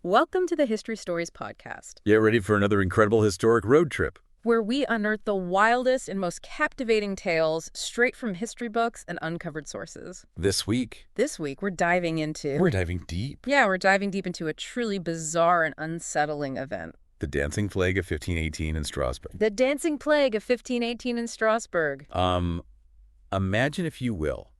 Welcome to the History Stories podcast, Get ready for another incredible historic road trip. where we unearth the wildest and most captivating tales straight from history books and uncovered sources. This week, This week, we're diving deep. we're diving deep into a truly bizarre and unsettling event. The Dancing Plague of 1518 in Strasbourg. The Dancing Plague of 1518 in Strasbourg. Imagine, if you will,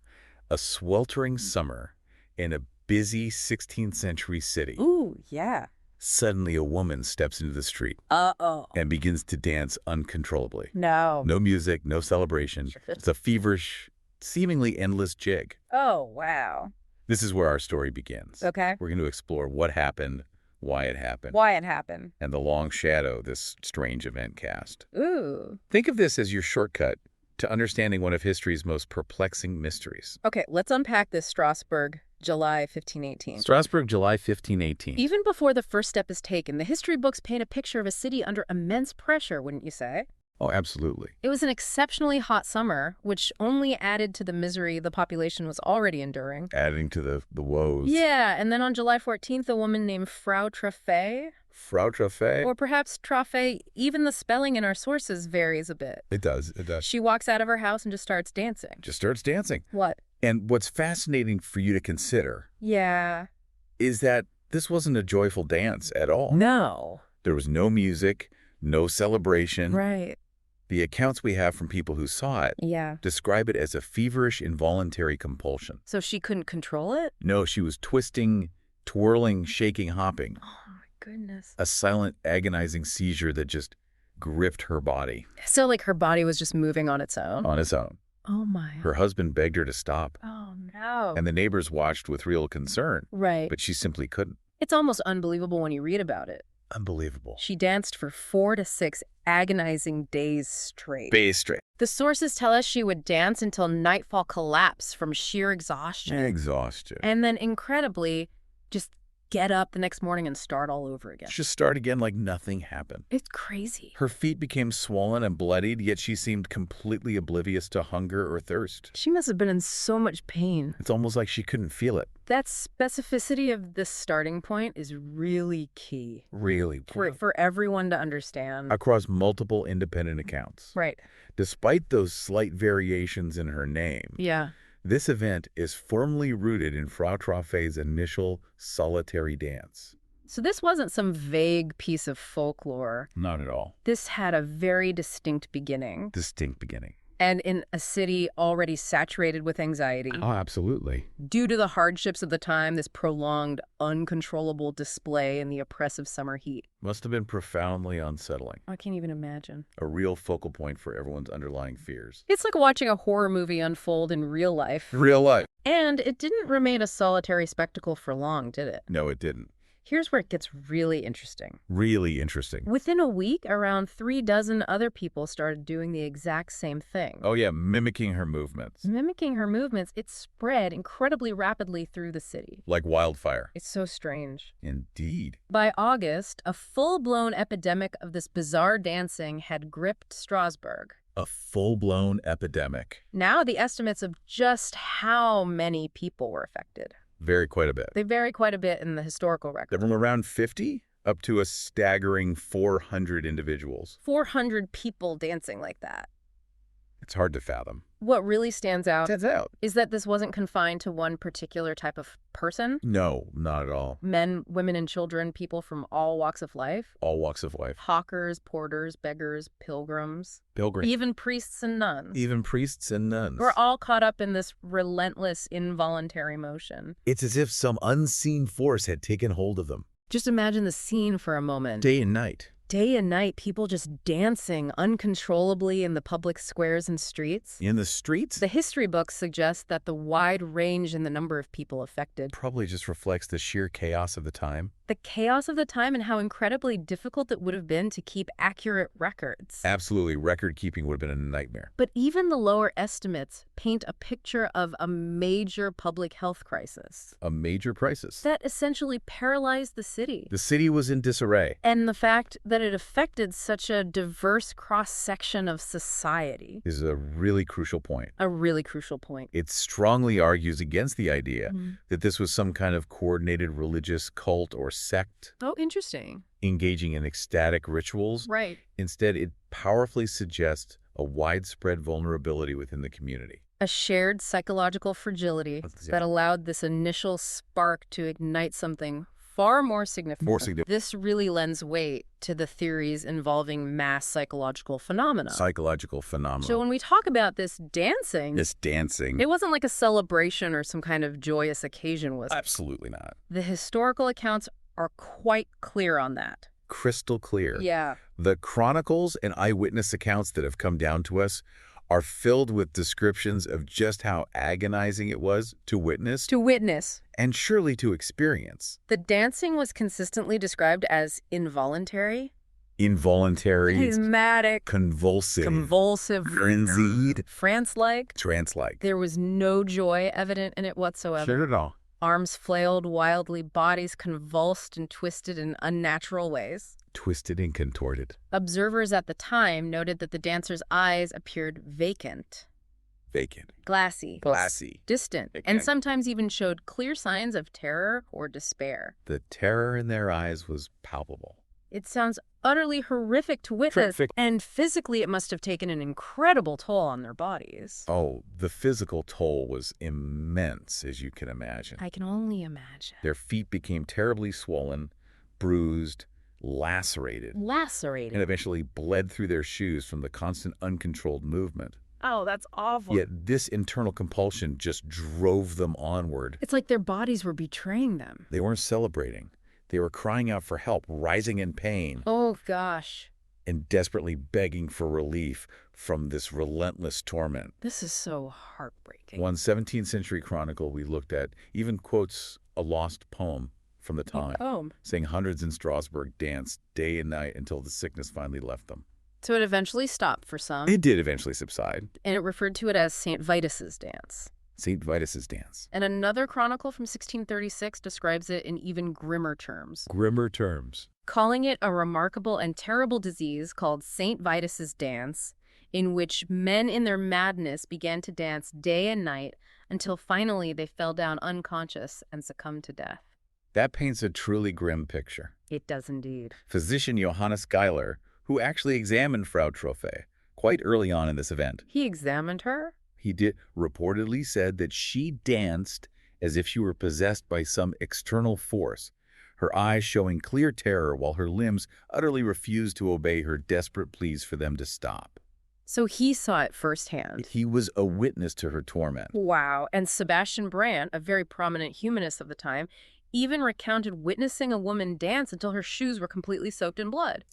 a sweltering summer in a busy 16th century city. Ooh, yeah. Suddenly, a woman steps into the street Uh-oh. and begins to dance uncontrollably. No. No music, no celebration. It's a feverish, seemingly endless jig. Oh, wow. This is where our story begins. Okay. We're going to explore what happened, why it happened, Why it happened. and the long shadow this strange event cast. Ooh. Think of this as your shortcut to understanding one of history's most perplexing mysteries. Okay, let's unpack this Strasbourg, July 1518. Strasbourg, July 1518. Even before the first step is taken, the history books paint a picture of a city under immense pressure, wouldn't you say? Oh, absolutely. It was an exceptionally hot summer, which only added to the misery the population was already enduring. Adding to the woes. Yeah, and then on July 14th, a woman named Frau Troffea, Frau Troffea? or perhaps Troffea, even the spelling in our sources varies a bit. It does. She walks out of her house and just starts dancing. Just starts dancing. What? And what's fascinating for you to consider Yeah. is that this wasn't a joyful dance at all. No. There was no music, no celebration. Right. The accounts we have from people who saw it Yeah. describe it as a feverish, involuntary compulsion. So she couldn't control it? No, she was twisting, twirling, shaking, hopping. Oh, my goodness. A silent, agonizing seizure that just gripped her body So, like, her body was just moving on its own? on its own. Oh, my. Her husband begged her to stop, Oh, no. and the neighbors watched with real concern, Right. but she simply couldn't. It's almost unbelievable when you read about it. Unbelievable. She danced for 4 to 6 agonizing days straight. Bay straight. The sources tell us she would dance until nightfall collapse from sheer exhaustion. Exhaustion. And then, incredibly, just get up the next morning and start all over again. Just start again like nothing happened. It's crazy. Her feet became swollen and bloodied, yet she seemed completely oblivious to hunger or thirst. She must have been in so much pain. It's almost like she couldn't feel it. That specificity of this starting point is really key Really. for everyone to understand. Across multiple independent accounts. Right. Despite those slight variations in her name, Yeah. this event is firmly rooted in Frau Troffea's initial solitary dance. So this wasn't some vague piece of folklore. Not at all. This had a very distinct beginning. Distinct beginning. And in a city already saturated with anxiety. Oh, absolutely. Due to the hardships of the time, this prolonged, uncontrollable display in the oppressive summer heat. Must have been profoundly unsettling. I can't even imagine. A real focal point for everyone's underlying fears. It's like watching a horror movie unfold in real life. Real life. And it didn't remain a solitary spectacle for long, did it? No, it didn't. Here's where it gets really interesting. Really interesting. Within a week, around 36 other people started doing the exact same thing. Oh, yeah, mimicking her movements. Mimicking her movements, it spread incredibly rapidly through the city. Like wildfire. It's so strange. Indeed. By August, a full-blown epidemic of this bizarre dancing had gripped Strasbourg. A full-blown epidemic. Now the estimates of just how many people were affected. Vary quite a bit. They vary quite a bit in the historical record. From around 50 up to a staggering 400 individuals. 400 people dancing like that. It's hard to fathom. What really stands out Stands out. is that this wasn't confined to one particular type of person. No, not at all. Men, women, and children, people from all walks of life. All walks of life. Hawkers, porters, beggars, pilgrims. Pilgrims. Even priests and nuns. Even priests and nuns. We're all caught up in this relentless, involuntary motion. It's as if some unseen force had taken hold of them. Just imagine the scene for a moment. Day and night. Day and night, people just dancing uncontrollably in the public squares and streets. In the streets? The history books suggest that the wide range in the number of people affected. Probably just reflects the sheer chaos of the time. The chaos of the time and how incredibly difficult it would have been to keep accurate records. Absolutely, record keeping would have been a nightmare. But even the lower estimates paint a picture of a major public health crisis A major crisis. that essentially paralyzed the city. The city was in disarray. And the fact that it affected such a diverse cross-section of society. Is a really crucial point. A really crucial point. It strongly argues against the idea Mhm. that this was some kind of coordinated religious cult or sect, Oh, interesting. engaging in ecstatic rituals. Right. Instead, it powerfully suggests a widespread vulnerability within the community. A shared psychological fragility that allowed this initial spark to ignite something far more significant. This really lends weight to the theories involving mass psychological phenomena. Psychological phenomena. So when we talk about this dancing, It it wasn't like a celebration or some kind of joyous occasion, was it? absolutely not. The historical accounts are quite clear on that. Crystal clear. Yeah. The chronicles and eyewitness accounts that have come down to us are filled with descriptions of just how agonizing it was to witness and surely to experience. The dancing was consistently described as involuntary, Involuntary, asthmatic, convulsive, frenzied, trance-like. trance-like. There was no joy evident in it whatsoever. Not at all. Arms flailed wildly, bodies convulsed and twisted in unnatural ways. Twisted and contorted. Observers at the time noted that the dancers' eyes appeared vacant, glassy, distant, and sometimes even showed clear signs of terror or despair. The terror in their eyes was palpable. It sounds utterly horrific to witness, and physically it must have taken an incredible toll on their bodies. Oh, the physical toll was immense, as you can imagine. I can only imagine. Their feet became terribly swollen, bruised, lacerated, and eventually bled through their shoes from the constant uncontrolled movement. Oh, that's awful. Yet this internal compulsion just drove them onward. It's like their bodies were betraying them. They weren't celebrating. They were crying out for help, writhing in pain. Oh, gosh. And desperately begging for relief from this relentless torment. This is so heartbreaking. One 17th century chronicle we looked at even quotes a lost poem from the time, saying hundreds in Strasbourg danced day and night until the sickness finally left them. So it eventually stopped for some. It did eventually subside. And it referred to it as St. Vitus's dance. St. Vitus's dance. And another chronicle from 1636 describes it in even grimmer terms. Calling it a remarkable and terrible disease called St. Vitus's dance, in which men in their madness began to dance day and night until finally they fell down unconscious and succumbed to death. That paints a truly grim picture. It does indeed. Physician Johannes Geiler, who actually examined Frau Troffea quite early on in this event. He examined her? He reportedly said that she danced as if she were possessed by some external force, her eyes showing clear terror while her limbs utterly refused to obey her desperate pleas for them to stop. So he saw it firsthand. He was a witness to her torment. Wow. And Sebastian Brandt, a very prominent humanist of the time, even recounted witnessing a woman dance until her shoes were completely soaked in blood.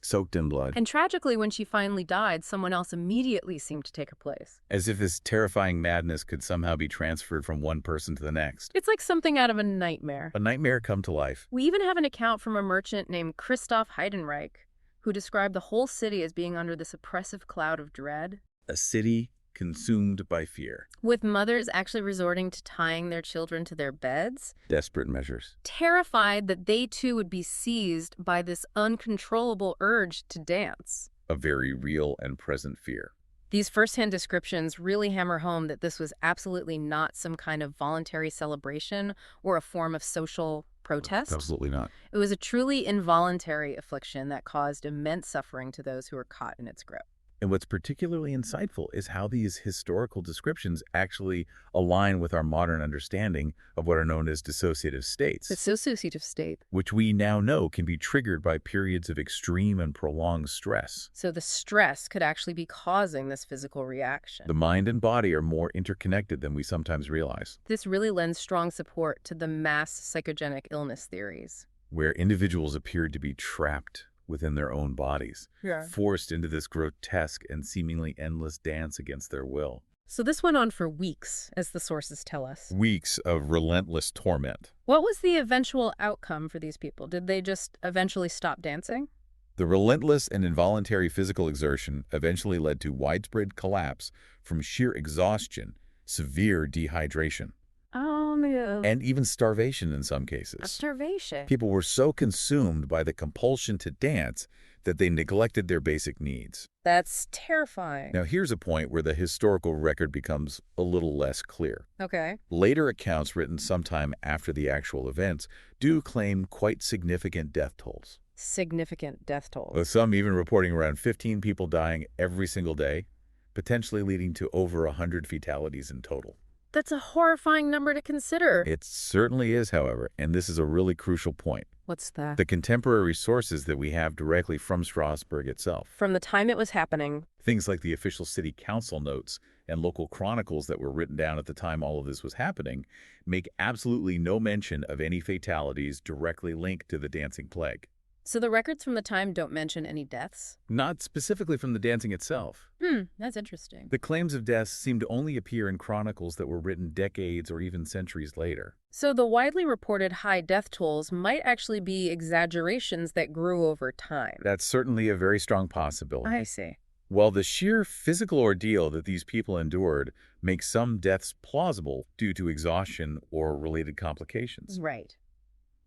And tragically, when she finally died, someone else immediately seemed to take her place. As if this terrifying madness could somehow be transferred from one person to the next. It's like something out of a nightmare. A nightmare come to life. We even have an account from a merchant named Christoph Heidenreich, who described the whole city as being under this oppressive cloud of dread. A city consumed by fear. With mothers actually resorting to tying their children to their beds. Desperate measures. Terrified that they too would be seized by this uncontrollable urge to dance. A very real and present fear. These first-hand descriptions really hammer home that this was absolutely not some kind of voluntary celebration or a form of social protest. Absolutely not. It was a truly involuntary affliction that caused immense suffering to those who were caught in its grip. And what's particularly insightful is how these historical descriptions actually align with our modern understanding of what are known as dissociative states. The dissociative state. Which we now know can be triggered by periods of extreme and prolonged stress. So the stress could actually be causing this physical reaction. The mind and body are more interconnected than we sometimes realize. This really lends strong support to the mass psychogenic illness theories. Where individuals appeared to be trapped within their own bodies, forced into this grotesque and seemingly endless dance against their will. So this went on for weeks, as the sources tell us. Weeks of relentless torment. What was the eventual outcome for these people? Did they just eventually stop dancing? The relentless and involuntary physical exertion eventually led to widespread collapse from sheer exhaustion, severe dehydration. Oh, no. And even starvation in some cases. Starvation? People were so consumed by the compulsion to dance that they neglected their basic needs. That's terrifying. Now, here's a point where the historical record becomes a little less clear. Okay. Later accounts written sometime after the actual events do claim quite significant death tolls. Significant death tolls. With some even reporting around 15 people dying every single day, potentially leading to over 100 fatalities in total. That's a horrifying number to consider. It certainly is, however, and this is a really crucial point. What's that? The contemporary sources that we have directly from Strasbourg itself. From the time it was happening. Things like the official city council notes and local chronicles that were written down at the time all of this was happening make absolutely no mention of any fatalities directly linked to the dancing plague. So the records from the time don't mention any deaths? Not specifically from the dancing itself. That's interesting. The claims of deaths seem to only appear in chronicles that were written decades or even centuries later. So the widely reported high death tolls might actually be exaggerations that grew over time. That's certainly a very strong possibility. I see. While the sheer physical ordeal that these people endured makes some deaths plausible due to exhaustion or related complications. Right.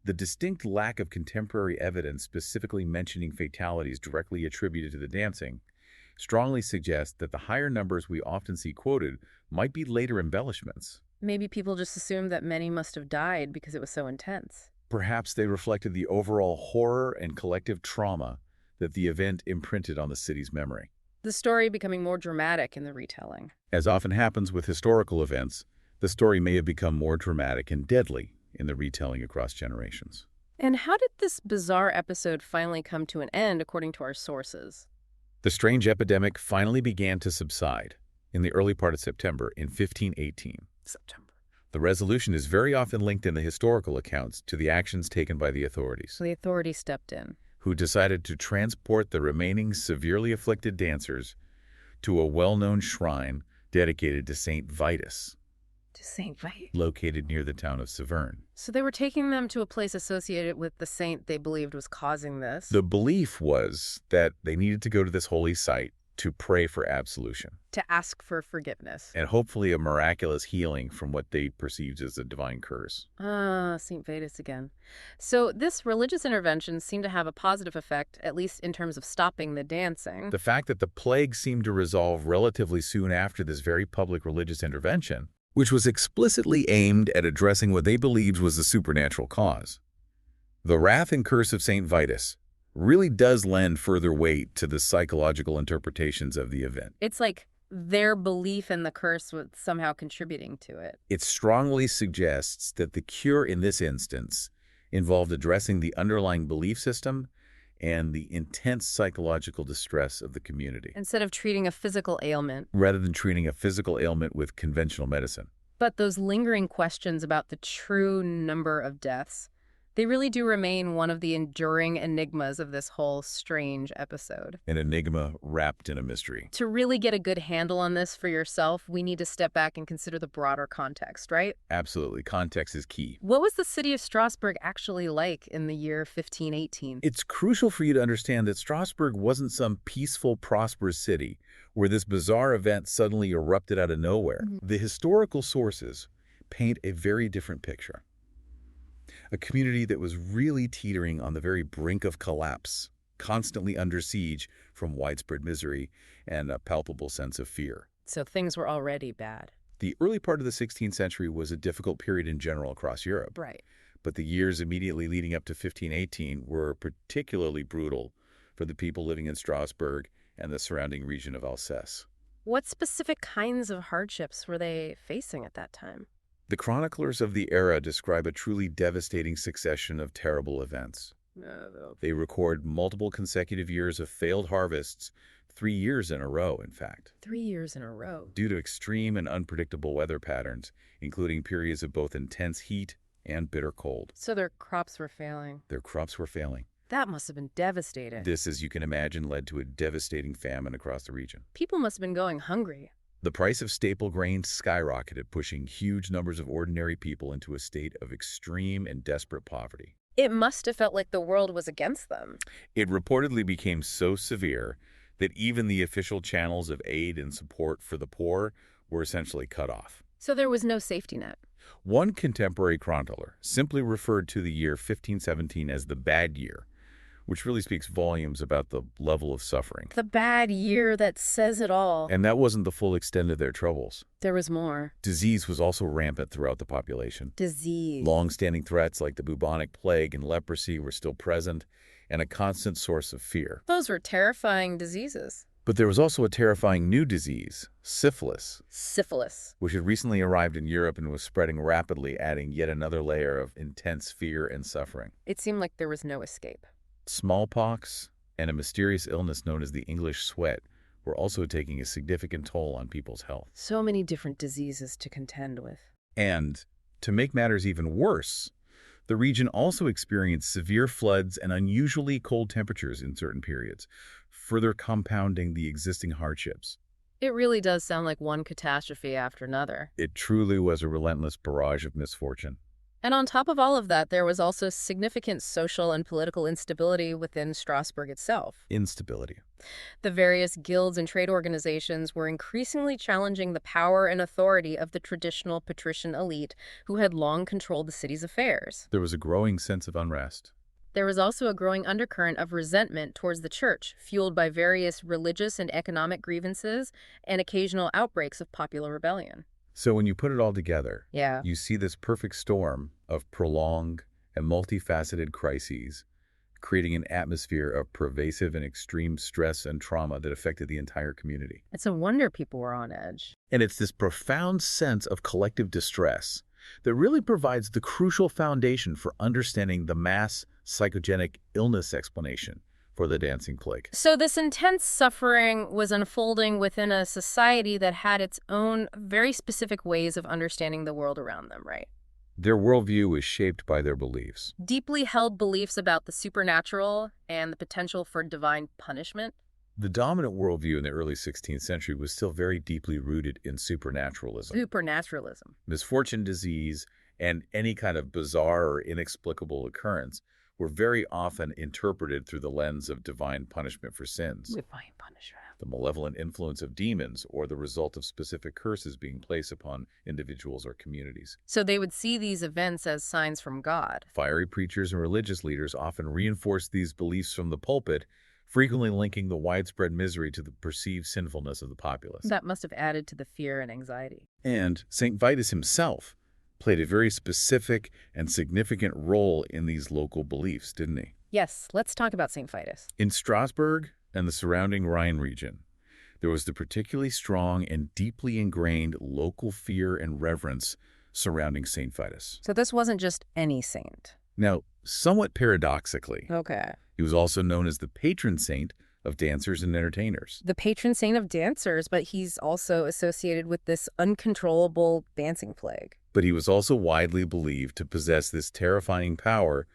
The distinct lack of contemporary evidence specifically mentioning fatalities directly attributed to the dancing strongly suggests that the higher numbers we often see quoted might be later embellishments. Maybe people just assumed that many must have died because it was so intense. Perhaps they reflected the overall horror and collective trauma that the event imprinted on the city's memory. The story becoming more dramatic in the retelling. As often happens with historical events, the story may have become more dramatic and deadly in the retelling across generations. And how did this bizarre episode finally come to an end according to our sources? The strange epidemic finally began to subside in the early part of September in 1518. The resolution is very often linked in the historical accounts to the actions taken by the authorities. So the authorities stepped in. Who decided to transport the remaining severely afflicted dancers to a well-known shrine dedicated to Saint Vitus. To Saint Vitus? Located near the town of Severn. So they were taking them to a place associated with the saint they believed was causing this? The belief was that they needed to go to this holy site to pray for absolution. To ask for forgiveness. And hopefully a miraculous healing from what they perceived as a divine curse. St. Vitus again. So this religious intervention seemed to have a positive effect, at least in terms of stopping the dancing. The fact that the plague seemed to resolve relatively soon after this very public religious intervention, which was explicitly aimed at addressing what they believed was the supernatural cause. The wrath and curse of St. Vitus really does lend further weight to the psychological interpretations of the event. It's like their belief in the curse was somehow contributing to it. It strongly suggests that the cure in this instance involved addressing the underlying belief system and the intense psychological distress of the community. Instead of treating a physical ailment. Rather than treating a physical ailment with conventional medicine. But those lingering questions about the true number of deaths, they really do remain one of the enduring enigmas of this whole strange episode. An enigma wrapped in a mystery. To really get a good handle on this for yourself, we need to step back and consider the broader context, right? Absolutely. Context is key. What was the city of Strasbourg actually like in the year 1518? It's crucial for you to understand that Strasbourg wasn't some peaceful, prosperous city where this bizarre event suddenly erupted out of nowhere. The historical sources paint a very different picture. A community that was really teetering on the very brink of collapse, constantly under siege from widespread misery and a palpable sense of fear. So things were already bad. The early part of the 16th century was a difficult period in general across Europe. Right. But the years immediately leading up to 1518 were particularly brutal for the people living in Strasbourg and the surrounding region of Alsace. What specific kinds of hardships were they facing at that time? The chroniclers of the era describe a truly devastating succession of terrible events. They record multiple consecutive years of failed harvests, 3 years in a row, in fact. 3 years in a row. Due to extreme and unpredictable weather patterns, including periods of both intense heat and bitter cold. So their crops were failing. Their crops were failing. That must have been devastating. This, as you can imagine, led to a devastating famine across the region. People must have been going hungry. The price of staple grains skyrocketed, pushing huge numbers of ordinary people into a state of extreme and desperate poverty. It must have felt like the world was against them. It reportedly became so severe that even the official channels of aid and support for the poor were essentially cut off. So there was no safety net. One contemporary chronicler simply referred to the year 1517 as the bad year, which really speaks volumes about the level of suffering. The bad year that says it all. And that wasn't the full extent of their troubles. There was more. Disease was also rampant throughout the population. Disease. Long-standing threats like the bubonic plague and leprosy were still present, and a constant source of fear. Those were terrifying diseases. But there was also a terrifying new disease, syphilis. Syphilis. Which had recently arrived in Europe and was spreading rapidly, adding yet another layer of intense fear and suffering. It seemed like there was no escape. Smallpox and a mysterious illness known as the English sweat were also taking a significant toll on people's health. So many different diseases to contend with. And, to make matters even worse, the region also experienced severe floods and unusually cold temperatures in certain periods, further compounding the existing hardships. It really does sound like one catastrophe after another. It truly was a relentless barrage of misfortune. And on top of all of that, there was also significant social and political instability within Strasbourg itself. Instability. The various guilds and trade organizations were increasingly challenging the power and authority of the traditional patrician elite who had long controlled the city's affairs. There was a growing sense of unrest. There was also a growing undercurrent of resentment towards the church, fueled by various religious and economic grievances and occasional outbreaks of popular rebellion. So when you put it all together, Yeah. you see this perfect storm of prolonged and multifaceted crises, creating an atmosphere of pervasive and extreme stress and trauma that affected the entire community. It's a wonder people were on edge. And it's this profound sense of collective distress that really provides the crucial foundation for understanding the mass psychogenic illness explanation for the dancing plague. So this intense suffering was unfolding within a society that had its own very specific ways of understanding the world around them, right? Their worldview was shaped by their beliefs. Deeply held beliefs about the supernatural and the potential for divine punishment. The dominant worldview in the early 16th century was still very deeply rooted in supernaturalism. Supernaturalism. Misfortune, disease, and any kind of bizarre or inexplicable occurrence were very often interpreted through the lens of divine punishment for sins. Divine punishment. The malevolent influence of demons, or the result of specific curses being placed upon individuals or communities. So they would see these events as signs from God. Fiery preachers and religious leaders often reinforced these beliefs from the pulpit, frequently linking the widespread misery to the perceived sinfulness of the populace. That must have added to the fear and anxiety. And St. Vitus himself played a very specific and significant role in these local beliefs, didn't he? Yes, let's talk about St. Vitus. In Strasbourg and the surrounding Rhine region, there was the particularly strong and deeply ingrained local fear and reverence surrounding St. Vitus. So this wasn't just any saint. Now, somewhat paradoxically, Okay. he was also known as the patron saint of dancers and entertainers. The patron saint of dancers, but he's also associated with this uncontrollable dancing plague. But he was also widely believed to possess this terrifying power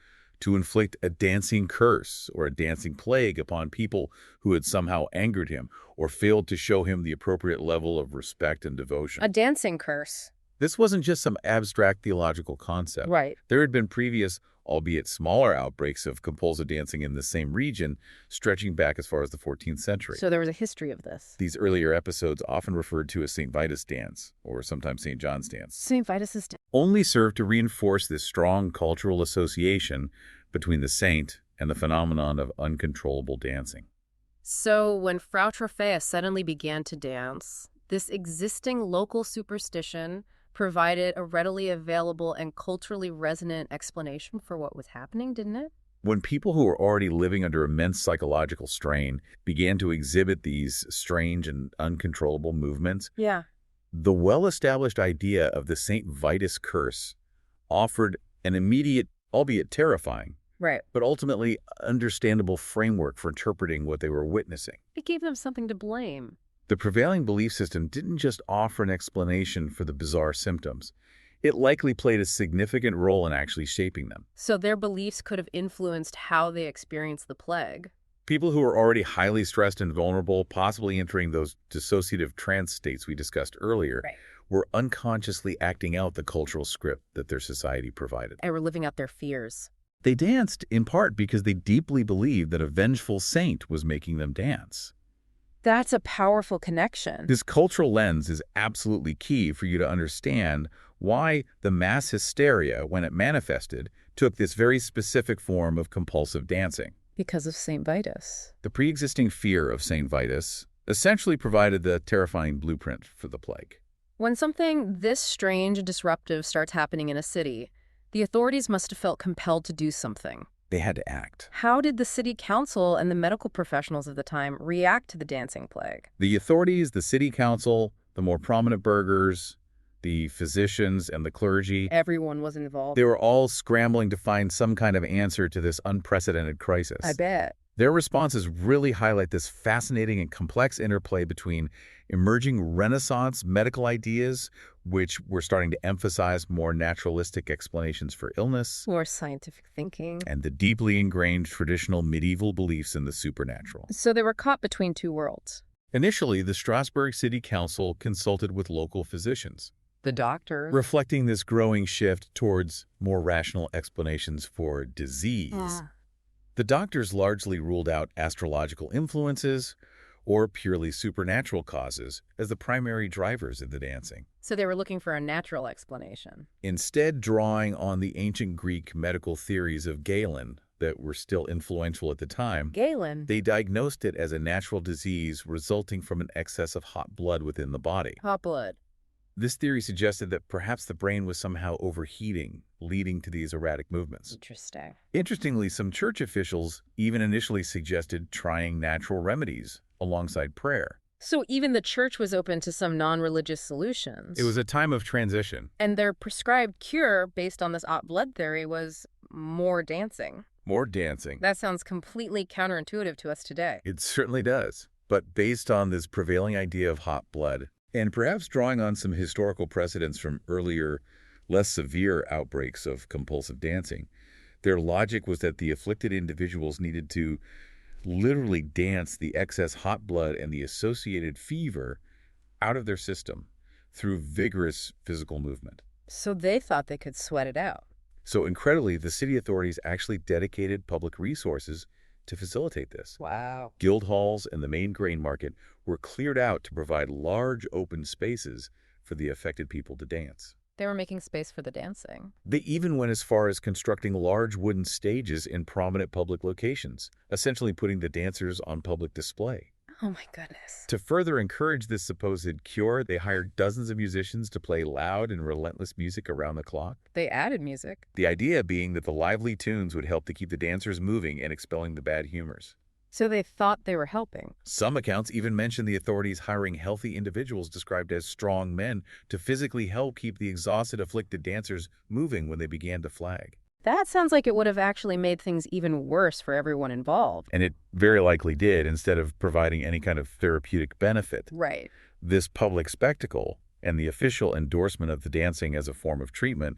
to inflict a dancing curse or a dancing plague upon people who had somehow angered him or failed to show him the appropriate level of respect and devotion. A dancing curse. This wasn't just some abstract theological concept. Right. There had been previous, albeit smaller, outbreaks of compulsive dancing in the same region, stretching back as far as the 14th century. So there was a history of this. These earlier episodes, often referred to as St. Vitus dance, or sometimes St. John's dance, St. Vitus's dance only served to reinforce this strong cultural association between the saint and the phenomenon of uncontrollable dancing. So when Frau Troffea suddenly began to dance, this existing local superstition provided a readily available and culturally resonant explanation for what was happening, didn't it? When people who were already living under immense psychological strain began to exhibit these strange and uncontrollable movements, Yeah. the well-established idea of the St. Vitus curse offered an immediate, albeit terrifying, Right. but ultimately understandable framework for interpreting what they were witnessing. It gave them something to blame. The prevailing belief system didn't just offer an explanation for the bizarre symptoms. It likely played a significant role in actually shaping them. So their beliefs could have influenced how they experienced the plague. People who were already highly stressed and vulnerable, possibly entering those dissociative trance states we discussed earlier, Right. were unconsciously acting out the cultural script that their society provided. They were living out their fears. They danced in part because they deeply believed that a vengeful saint was making them dance. That's a powerful connection. This cultural lens is absolutely key for you to understand why the mass hysteria, when it manifested, took this very specific form of compulsive dancing. Because of St. Vitus. The pre-existing fear of St. Vitus essentially provided the terrifying blueprint for the plague. When something this strange and disruptive starts happening in a city, the authorities must have felt compelled to do something. They had to act. How did the city council and the medical professionals of the time react to the dancing plague? The authorities, the city council, the more prominent burghers, the physicians, and the clergy, Everyone was involved. they were all scrambling to find some kind of answer to this unprecedented crisis. I bet. Their responses really highlight this fascinating and complex interplay between emerging Renaissance medical ideas, which were starting to emphasize more naturalistic explanations for illness, More scientific thinking. and the deeply ingrained traditional medieval beliefs in the supernatural. So they were caught between two worlds. Initially, the Strasbourg City Council consulted with local physicians, The doctor. reflecting this growing shift towards more rational explanations for disease. The doctors largely ruled out astrological influences or purely supernatural causes as the primary drivers of the dancing, So they were looking for a natural explanation. instead drawing on the ancient Greek medical theories of Galen that were still influential at the time. Galen. They diagnosed it as a natural disease resulting from an excess of hot blood within the body. Hot blood. This theory suggested that perhaps the brain was somehow overheating, leading to these erratic movements. Interesting. Interestingly, some church officials even initially suggested trying natural remedies alongside prayer. So even the church was open to some non-religious solutions. It was a time of transition. And their prescribed cure, based on this hot blood theory, was more dancing. More dancing. That sounds completely counterintuitive to us today. It certainly does. But based on this prevailing idea of hot blood, and perhaps drawing on some historical precedents from earlier, less severe outbreaks of compulsive dancing, their logic was that the afflicted individuals needed to literally dance the excess hot blood and the associated fever out of their system through vigorous physical movement. So they thought they could sweat it out. So incredibly, the city authorities actually dedicated public resources to facilitate this. Wow. Guild halls and the main grain market were cleared out to provide large open spaces for the affected people to dance. They were making space for the dancing. They even went as far as constructing large wooden stages in prominent public locations, essentially putting the dancers on public display. Oh my goodness. To further encourage this supposed cure, they hired dozens of musicians to play loud and relentless music around the clock. They added music. The idea being that the lively tunes would help to keep the dancers moving and expelling the bad humors. So they thought they were helping. Some accounts even mention the authorities hiring healthy individuals described as strong men to physically help keep the exhausted, afflicted dancers moving when they began to flag. That sounds like it would have actually made things even worse for everyone involved. And it very likely did, instead of providing any kind of therapeutic benefit. Right. This public spectacle and the official endorsement of the dancing as a form of treatment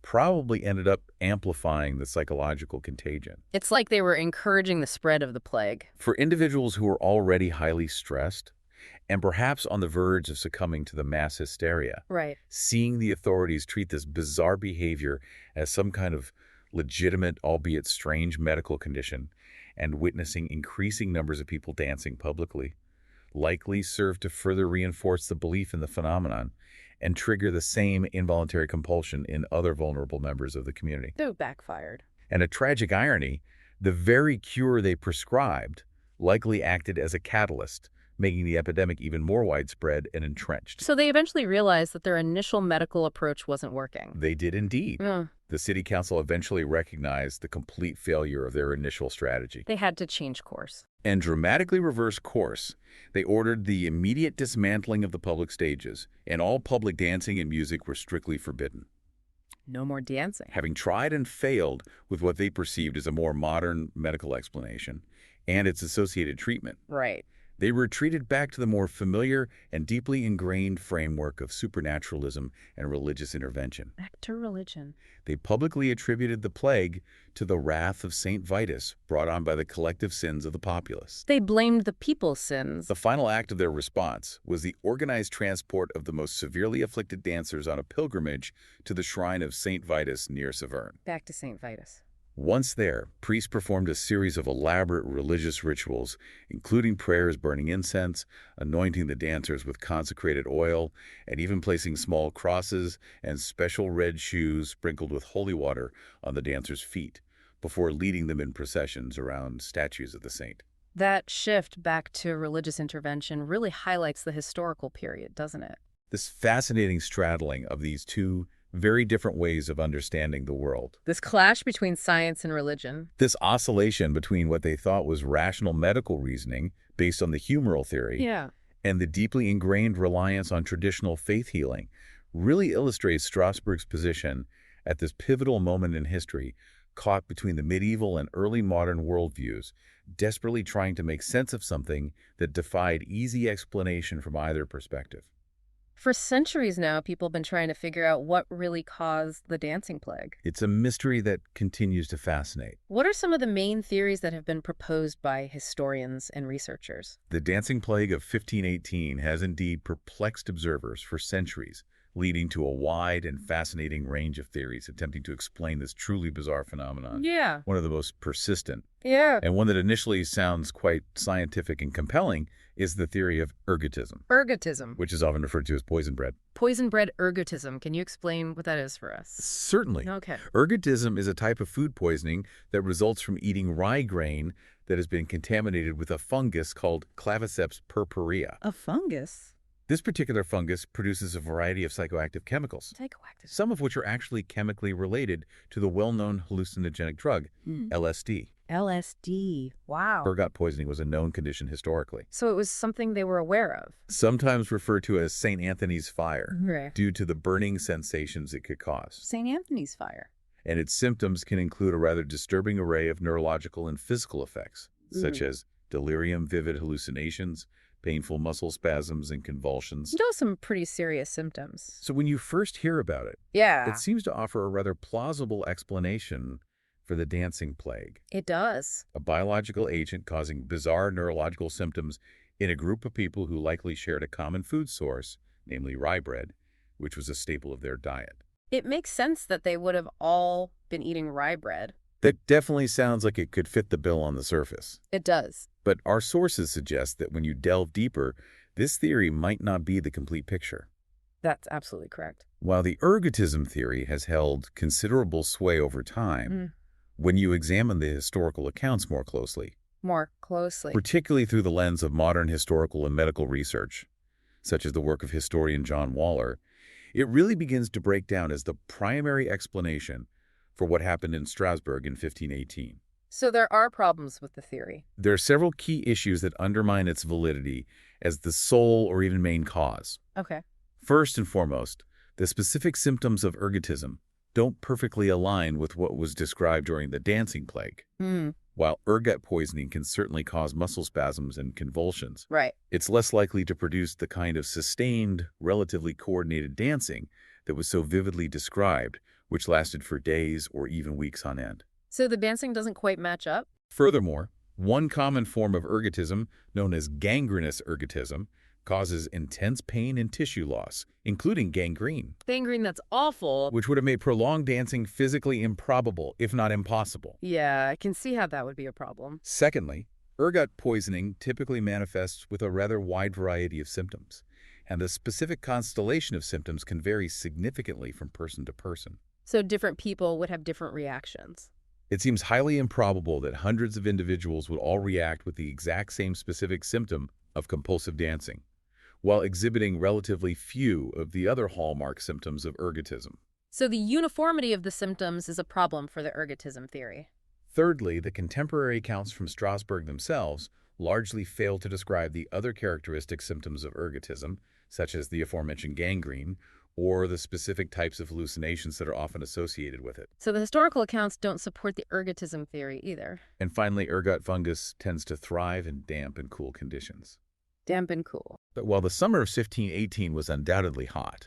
probably ended up amplifying the psychological contagion. It's like they were encouraging the spread of the plague. For individuals who were already highly stressed and perhaps on the verge of succumbing to the mass hysteria, Right. seeing the authorities treat this bizarre behavior as some kind of legitimate, albeit strange, medical condition and witnessing increasing numbers of people dancing publicly likely served to further reinforce the belief in the phenomenon and trigger the same involuntary compulsion in other vulnerable members of the community. Though backfired. And a tragic irony, the very cure they prescribed likely acted as a catalyst, making the epidemic even more widespread and entrenched. So they eventually realized that their initial medical approach wasn't working. They did indeed. The city council eventually recognized the complete failure of their initial strategy They had to change course. and dramatically reverse course. They ordered the immediate dismantling of the public stages, and all public dancing and music were strictly forbidden. No more dancing. Having tried and failed with what they perceived as a more modern medical explanation and its associated treatment, Right. they retreated back to the more familiar and deeply ingrained framework of supernaturalism and religious intervention. Back to religion. They publicly attributed the plague to the wrath of St. Vitus brought on by the collective sins of the populace. They blamed the people's sins. The final act of their response was the organized transport of the most severely afflicted dancers on a pilgrimage to the shrine of St. Vitus near Severn. Back to St. Vitus. Once there, priests performed a series of elaborate religious rituals, including prayers, burning incense, anointing the dancers with consecrated oil, and even placing small crosses and special red shoes sprinkled with holy water on the dancers' feet, before leading them in processions around statues of the saint. That shift back to religious intervention really highlights the historical period, doesn't it? This fascinating straddling of these two very different ways of understanding the world. This clash between science and religion. This oscillation between what they thought was rational medical reasoning based on the humoral theory and the deeply ingrained reliance on traditional faith healing really illustrates Strasbourg's position at this pivotal moment in history, caught between the medieval and early modern worldviews, desperately trying to make sense of something that defied easy explanation from either perspective. For centuries now, people have been trying to figure out what really caused the dancing plague. It's a mystery that continues to fascinate. What are some of the main theories that have been proposed by historians and researchers? The dancing plague of 1518 has indeed perplexed observers for centuries, leading to a wide and fascinating range of theories attempting to explain this truly bizarre phenomenon. One of the most persistent, and one that initially sounds quite scientific and compelling, is the theory of ergotism. Ergotism. Which is often referred to as poison bread. Poison bread ergotism. Can you explain what that is for us? Certainly. Okay. Ergotism is a type of food poisoning that results from eating rye grain that has been contaminated with a fungus called Claviceps purpurea. A fungus? This particular fungus produces a variety of psychoactive chemicals, some of which are actually chemically related to the well-known hallucinogenic drug, LSD. LSD. Wow. Ergot poisoning was a known condition historically. So it was something they were aware of. Sometimes referred to as St. Anthony's fire, due to the burning sensations it could cause. St. Anthony's fire. And its symptoms can include a rather disturbing array of neurological and physical effects, such as delirium, vivid hallucinations, painful muscle spasms, and convulsions. Those are some pretty serious symptoms. So when you first hear about it, it seems to offer a rather plausible explanation for the dancing plague. It does. A biological agent causing bizarre neurological symptoms in a group of people who likely shared a common food source, namely rye bread, which was a staple of their diet. It makes sense that they would have all been eating rye bread. That definitely sounds like it could fit the bill on the surface. It does. But our sources suggest that when you delve deeper, this theory might not be the complete picture. That's absolutely correct. While the ergotism theory has held considerable sway over time, when you examine the historical accounts more closely, particularly through the lens of modern historical and medical research, such as the work of historian John Waller, it really begins to break down as the primary explanation for what happened in Strasbourg in 1518. So there are problems with the theory. There are several key issues that undermine its validity as the sole or even main cause. Okay. First and foremost, the specific symptoms of ergotism don't perfectly align with what was described during the dancing plague. While ergot poisoning can certainly cause muscle spasms and convulsions, it's less likely to produce the kind of sustained, relatively coordinated dancing that was so vividly described, which lasted for days or even weeks on end. So the dancing doesn't quite match up? Furthermore, one common form of ergotism, known as gangrenous ergotism, causes intense pain and tissue loss, including gangrene. Gangrene, that's awful. Which would have made prolonged dancing physically improbable, if not impossible. Yeah, I can see how that would be a problem. Secondly, ergot poisoning typically manifests with a rather wide variety of symptoms, and the specific constellation of symptoms can vary significantly from person to person. So different people would have different reactions. It seems highly improbable that hundreds of individuals would all react with the exact same specific symptom of compulsive dancing, while exhibiting relatively few of the other hallmark symptoms of ergotism. So the uniformity of the symptoms is a problem for the ergotism theory. Thirdly, the contemporary accounts from Strasbourg themselves largely fail to describe the other characteristic symptoms of ergotism, such as the aforementioned gangrene, or the specific types of hallucinations that are often associated with it. So the historical accounts don't support the ergotism theory either. And finally, ergot fungus tends to thrive in damp and cool conditions. Damp and cool. But while the summer of 1518 was undoubtedly hot,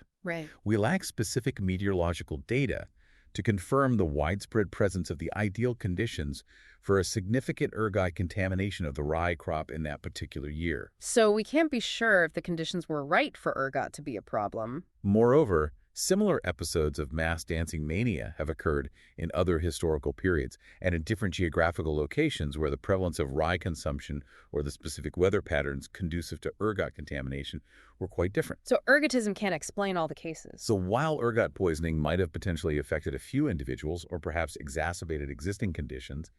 we lack specific meteorological data to confirm the widespread presence of the ideal conditions for a significant ergot contamination of the rye crop in that particular year. So we can't be sure if the conditions were right for ergot to be a problem. Moreover, Similar episodes of mass dancing mania have occurred in other historical periods and in different geographical locations where the prevalence of rye consumption or the specific weather patterns conducive to ergot contamination were quite different. So ergotism can't explain all the cases. So while ergot poisoning might have potentially affected a few individuals or perhaps exacerbated existing conditions,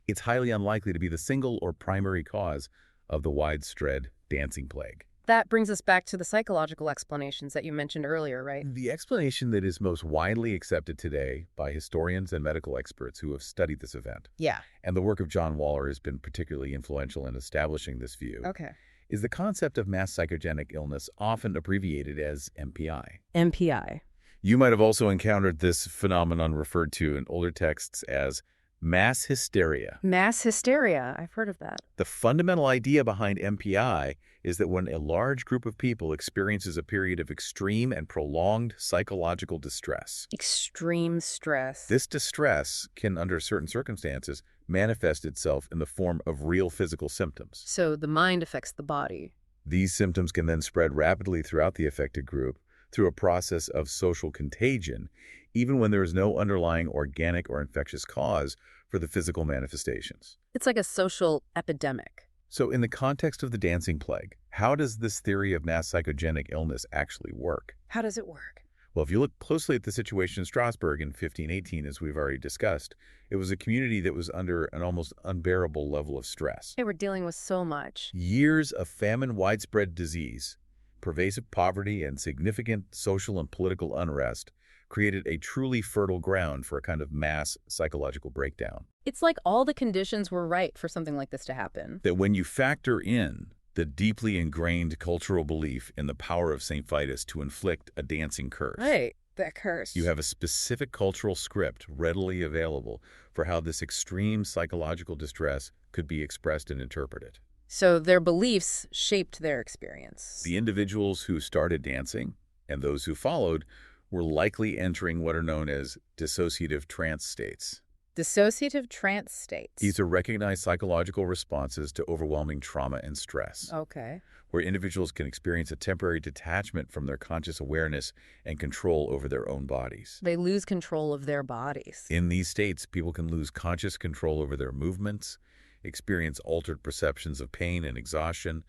it's highly unlikely to be the single or primary cause of the widespread dancing plague. That brings us back to the psychological explanations that you mentioned earlier, right? The explanation that is most widely accepted today by historians and medical experts who have studied this event, Yeah. and the work of John Waller has been particularly influential in establishing this view, Okay. is the concept of mass psychogenic illness, often abbreviated as MPI. MPI. You might have also encountered this phenomenon referred to in older texts as mass hysteria. Mass hysteria. I've heard of that. The fundamental idea behind MPI is that when a large group of people experiences a period of extreme and prolonged psychological distress, Extreme stress. this distress can, under certain circumstances, manifest itself in the form of real physical symptoms. So the mind affects the body. These symptoms can then spread rapidly throughout the affected group through a process of social contagion, even when there is no underlying organic or infectious cause for the physical manifestations. It's like a social epidemic. So in the context of the dancing plague, how does this theory of mass psychogenic illness actually work? How does it work? Well, if you look closely at the situation in Strasbourg in 1518, as we've already discussed, it was a community that was under an almost unbearable level of stress. They were dealing with so much. Years of famine, widespread disease, pervasive poverty, and significant social and political unrest created a truly fertile ground for a kind of mass psychological breakdown. It's like all the conditions were right for something like this to happen. That when you factor in the deeply ingrained cultural belief in the power of St. Vitus to inflict a dancing curse, Right, that curse. you have a specific cultural script readily available for how this extreme psychological distress could be expressed and interpreted. So their beliefs shaped their experience. The individuals who started dancing and those who followed were likely entering what are known as dissociative trance states. Dissociative trance states. These are recognized psychological responses to overwhelming trauma and stress, Okay. where individuals can experience a temporary detachment from their conscious awareness and control over their own bodies. They lose control of their bodies. In these states, people can lose conscious control over their movements, experience altered perceptions of pain and exhaustion,